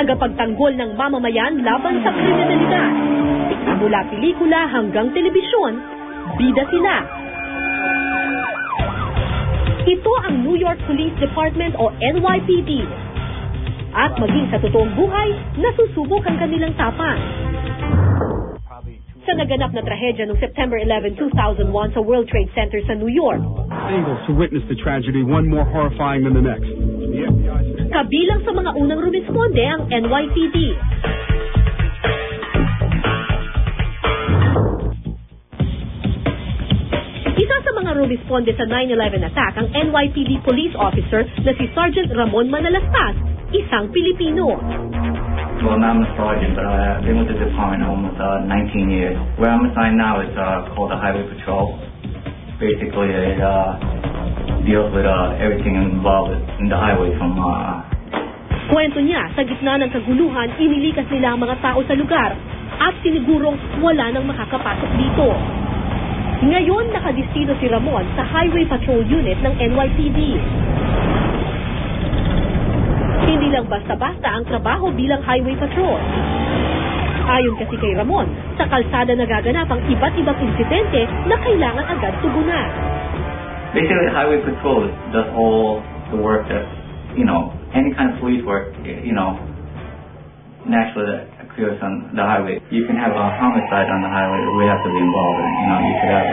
tagapagtanggol ng mamamayan laban sa kriminalidad. Mula pelikula hanggang telebisyon, bida sila. Ito ang New York Police Department o NYPD. At maging sa totoong buhay, nasusubok ang kanilang tapang. Sa naganap na trahedya noong September 11, 2001 sa World Trade Center sa New York. Able to witness the tragedy, one more horrifying than the next. Kabilang sa mga unang rumisponde ang NYPD. Isa sa mga rumisponde sa 9/11 attack ang NYPD police officer na si Sergeant Ramon Manalastas, isang Pilipino. Well, I'm a sergeant, but I've been with the department almost 19 years. Where I'm assigned now is called the Highway Patrol. Basically, it deals with everything involved in the highway from... Kwento niya, sa gitna ng kaguluhan, inilikas nila ang mga tao sa lugar at sinigurong wala nang makakapasok dito. Ngayon, nakadistino si Ramon sa Highway Patrol Unit ng NYPD. Hindi lang basta-basta ang trabaho bilang highway patrol. Ayon kasi kay Ramon, sa kalsada nagaganap ang iba't ibang insidente na kailangan agad tugunan. Basically, highway patrol does all the work that, any kind of police work, naturally that occurs on the highway. You can have a homicide on the highway that we have to be involved in. You could have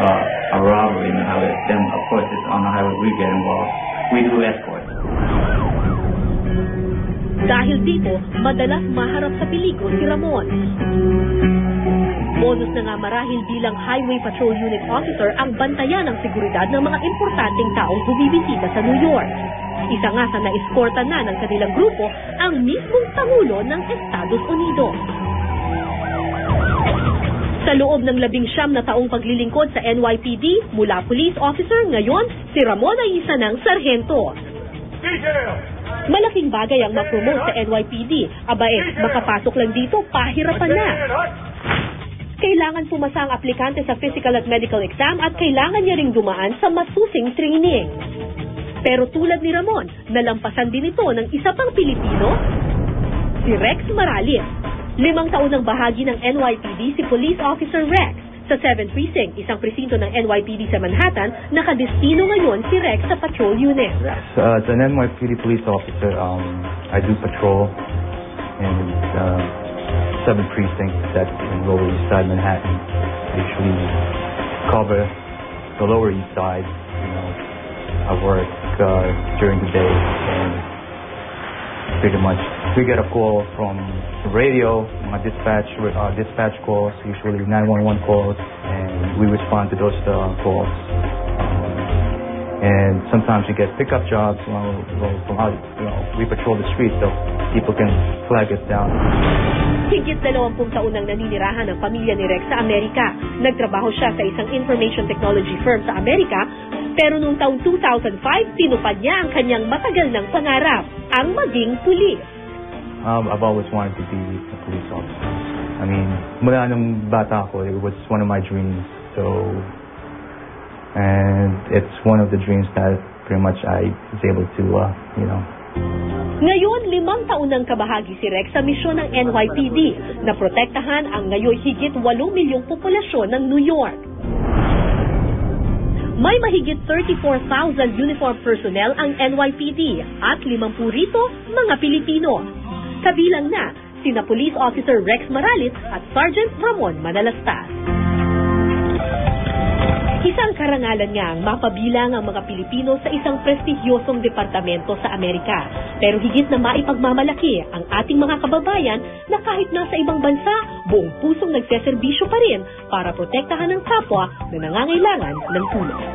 a robbery in the highway. Then, of course, it's on the highway we get involved. We do escort. Dahil dito, madalas maharap sa peligro si Ramon. Bonus na nga marahil bilang Highway Patrol Unit Officer ang bantayan ng seguridad ng mga importanteng taong bumibisita sa New York. Isa nga sa na-eskortan na ng kanilang grupo ang mismong Pangulo ng Estados Unidos. Sa loob ng 19 na taong paglilingkod sa NYPD, mula police officer, ngayon si Ramon ay isa ng sarhento. Malaking bagay ang ma-promote sa NYPD. Makapasok lang dito, pahirapan na. Kailangan pumasa ang aplikante sa physical at medical exam at kailangan niya ring dumaan sa masusing training. Pero tulad ni Ramon, nalampasan din ito ng isa pang Pilipino, si Rex Maralis. 5 taon ng bahagi ng NYPD si Police Officer Rex. Sa 7th Precinct, isang presinto ng NYPD sa Manhattan, nakadestino ngayon si Rex sa patrol unit. As an NYPD police officer, I do patrol in 7th Precinct that's in Lower East Side, Manhattan. I usually cover the Lower East Side. I work during the day, and pretty much we get a call from the radio, my dispatch calls, usually 911 calls, and we respond to those calls. And sometimes we get pickup jobs from out, we patrol the streets so people can flag us down. Higit 20 taon nang naninirahan ang pamilya ni Rex sa Amerika. Nagtrabaho siya sa isang information technology firm sa Amerika, pero noong taong 2005, tinupad niya ang kanyang matagal ng pangarap, ang maging pulis. I've always wanted to be a police officer. I mean, mula nung bata ako, it was one of my dreams. And it's one of the dreams that pretty much I was able to, Ngayon, 5 taon nang kabahagi si Rex sa misyon ng NYPD na protektahan ang ngayon higit 8 milyong populasyon ng New York. May mahigit 34,000 uniform personnel ang NYPD at 50 rito mga Pilipino. Kabilang na sina Police Officer Rex Maralis at Sergeant Ramon Manalastas. Isang karangalan nga ang mapabilang ang mga Pilipino sa isang prestigyosong departamento sa Amerika. Pero higit na maipagmamalaki ang ating mga kababayan na kahit nasa ibang bansa, buong pusong nagseserbisyo pa rin para protektahan ang kapwa na nangangailangan ng tulong.